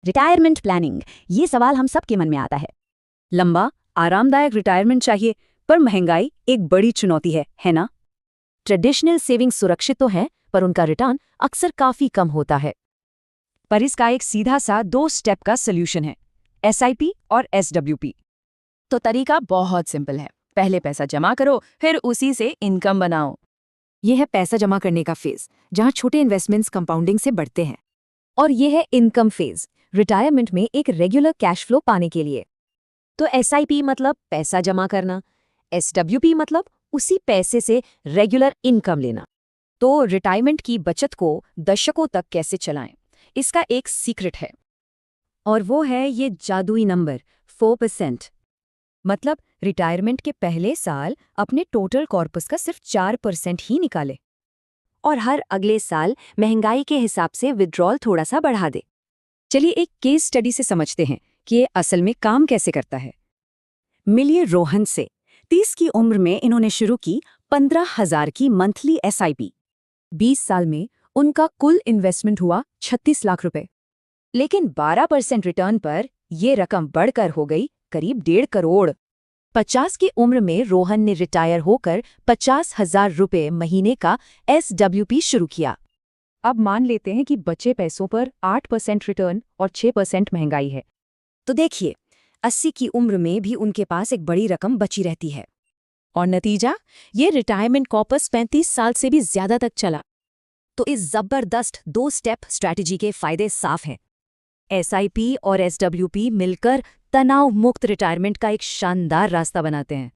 Retirement planning, ये सवाल हम सबके मन में आता है। लंबा आरामदायक रिटायरमेंट चाहिए, पर महंगाई एक बड़ी चुनौती है ना? ट्रेडिशनल सेविंग्स सुरक्षित तो है, पर उनका रिटर्न अक्सर काफी कम होता है। पर इसका एक सीधा सा 2 स्टेप का सोल्यूशन है, SIP और SWP। तो तरीका बहुत सिंपल है। पहले पैसा जमा करो, फिर उसी से इनकम बनाओ। यह है पैसा जमा करने का फेज, जहां छोटे इन्वेस्टमेंट्स कंपाउंडिंग से बढ़ते हैं। और ये है इनकम फेज, रिटायरमेंट में एक रेगुलर कैश फ्लो पाने के लिए। तो SIP मतलब पैसा जमा करना, SWP मतलब उसी पैसे से रेगुलर इनकम लेना। तो रिटायरमेंट की बचत को दशकों तक कैसे चलाएं, इसका एक सीक्रेट है। और वो है ये जादुई नंबर 4%। मतलब रिटायरमेंट के पहले साल अपने टोटल कॉर्पस का सिर्फ 4% ही निकाले, और हर अगले साल महंगाई के हिसाब से विड्रॉल थोड़ा सा बढ़ा दे। चलिए एक केस स्टडी से समझते हैं कि ये असल में काम कैसे करता है। मिलिए रोहन से। 30 की उम्र में इन्होंने शुरू की 15,000 की मंथली SIP। 20 साल में उनका कुल इन्वेस्टमेंट हुआ 36 लाख रुपए। लेकिन 12% रिटर्न पर यह रकम बढ़कर हो गई करीब 1.5 करोड़। 50 की उम्र में रोहन ने रिटायर होकर 50,000 रुपए महीने का SWP शुरू किया। अब मान लेते हैं कि बचे पैसों पर 8% रिटर्न और 6% महंगाई है। तो देखिए, 80 की उम्र में भी उनके पास एक बड़ी रकम बची रहती है। और नतीजा, ये रिटायरमेंट कॉर्पस 35 साल से भी ज्यादा तक चला। तो इस जबरदस्त 2 स्टेप स्ट्रैटेजी के फायदे साफ हैं। SIP और SWP मिलकर तनाव मुक्त रिटायरमेंट का एक शानदार रास्ता बनाते हैं।